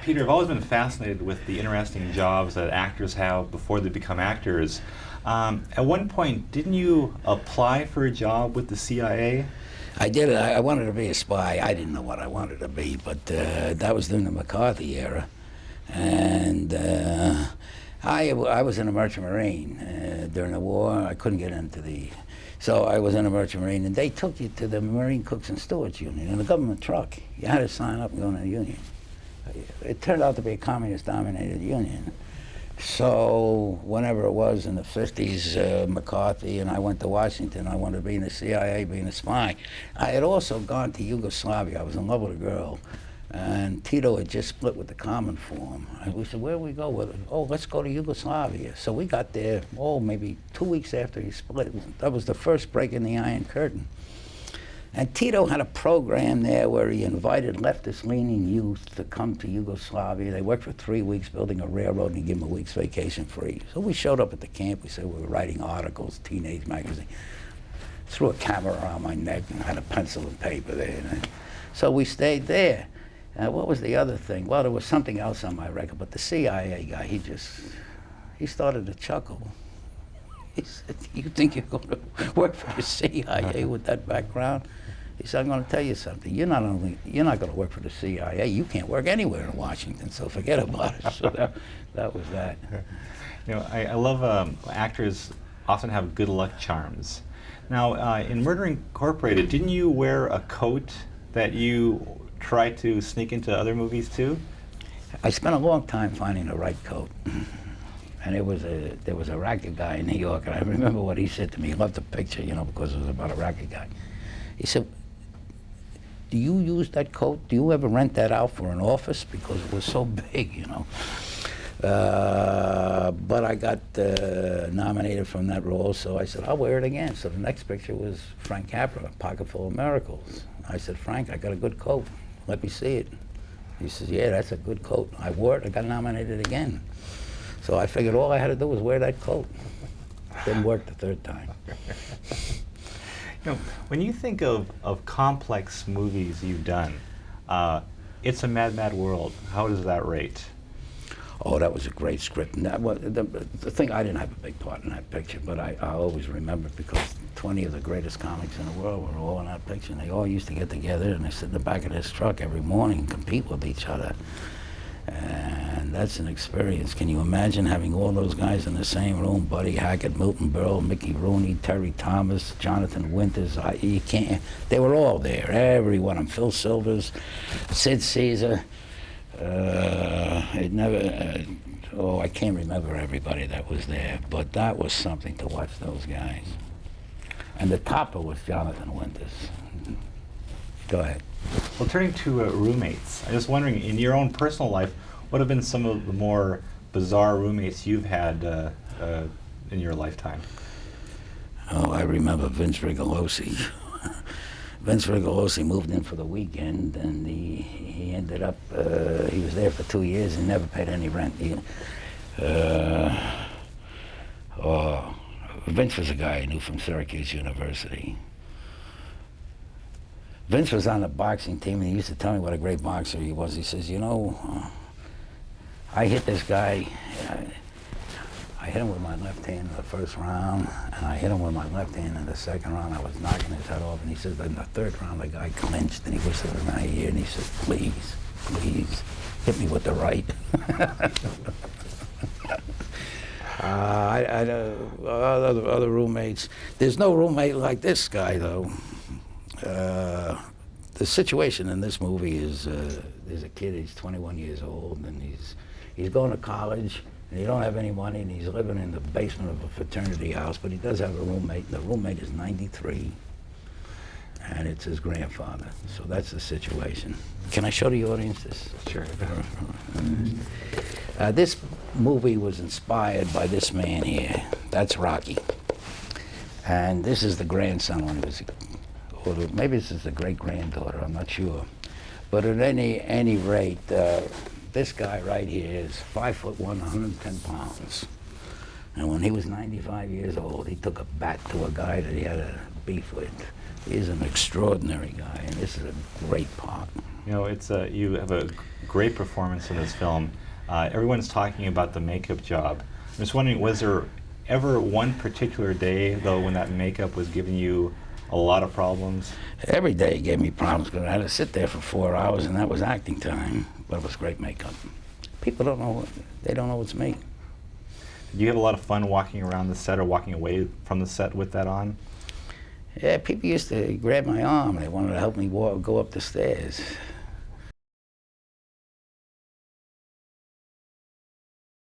Peter, I've always been fascinated with the interesting jobs that actors have before they become actors. At one point, didn't you apply for a job with the CIA? I did. I wanted to be a spy. I didn't know what I wanted to be, but that was during the McCarthy era. And I was in a merchant marine during the war. I couldn't get into the... So I was in a merchant marine, and they took you to the Marine Cooks and Stewards Union in a government truck. You had to sign up and go in the union. It turned out to be a communist-dominated union. So whenever it was in the 50s, McCarthy, and I went to Washington, I wanted to be in the CIA, being a spy. I had also gone to Yugoslavia. I was in love with a girl. And Tito had just split with the Common Form. And we said, where do we go with it? Oh, let's go to Yugoslavia. So we got there, maybe 2 weeks after he split. That was the first break in the Iron Curtain. And Tito had a program there where he invited leftist-leaning youth to come to Yugoslavia. They worked for 3 weeks building a railroad, and he gave them a week's vacation free. So we showed up at the camp. We said we were writing articles, teenage magazine. Threw a camera around my neck and had a pencil and paper there. So we stayed there. What was the other thing? Well, there was something else on my record, but the CIA guy, he started to chuckle. He said, you think you're going to work for the CIA with that background? He said, I'm going to tell you something. You're not going to work for the CIA. You can't work anywhere in Washington, so forget about it. So that was that. I love actors often have good luck charms. Now, in Murder Incorporated, didn't you wear a coat that you try to sneak into other movies too? I spent a long time finding the right coat. And there was a racket guy in New York, and I remember what he said to me. He loved the picture, because it was about a racket guy. He said, do you use that coat? Do you ever rent that out for an office? Because it was so big, But I got nominated from that role, so I said, I'll wear it again. So the next picture was Frank Capra, Pocket Full of Miracles. I said, Frank, I got a good coat. Let me see it. He says, yeah, that's a good coat. I wore it, I got nominated again. So I figured all I had to do was wear that coat. Didn't work the third time. When you think of complex movies you've done, It's a Mad, Mad World, how does that rate? Oh, that was a great script. And that was, the thing, I didn't have a big part in that picture, but I always remember it because 20 of the greatest comics in the world were all in that picture, and they all used to get together and they sit in the back of this truck every morning and compete with each other. And that's an experience. Can you imagine having all those guys in the same room? Buddy Hackett, Milton Berle, Mickey Rooney, Terry Thomas, Jonathan Winters. You can't. They were all there. Every one of them. Phil Silvers, Sid Caesar. I can't remember everybody that was there, but that was something to watch those guys. And the topper was Jonathan Winters. Go ahead. Well, turning to roommates, I'm just wondering, in your own personal life, what have been some of the more bizarre roommates you've had in your lifetime? Oh, I remember Vince Rigolosi. Vince Rigolosi moved in for the weekend, and he ended up, he was there for 2 years and never paid any rent. Vince was a guy I knew from Syracuse University. Vince was on the boxing team, and he used to tell me what a great boxer he was. He says, I hit this guy, I hit him with my left hand in the first round, and I hit him with my left hand in the second round. I was knocking his head off, and he says, in the third round, the guy clinched, and he whistled in my ear, and he said, please, please, hit me with the right. Other roommates. There's no roommate like this guy, though. The situation in this movie is there's a kid, he's 21 years old, and he's going to college, and he don't have any money, and he's living in the basement of a fraternity house, but he does have a roommate, and the roommate is 93, and it's his grandfather. So that's the situation. Can I show the audience this? Sure. This movie was inspired by this man here. That's Rocky. And this is the grandson when he was, or maybe this is the great-granddaughter, I'm not sure. But at any rate, this guy right here is 5'1", 110 pounds. And when he was 95 years old, he took a bat to a guy that he had a beef with. He's an extraordinary guy, and this is a great part. It's you have a great performance in this film. Everyone's talking about the makeup job. I'm just wondering, was there ever one particular day, though, when that makeup was giving you a lot of problems? Every day gave me problems because I had to sit there for 4 hours, and that was acting time. But it was great makeup. People don't know, they don't know it's me. Did you have a lot of fun walking around the set or walking away from the set with that on? Yeah, people used to grab my arm. They wanted to help me go up the stairs.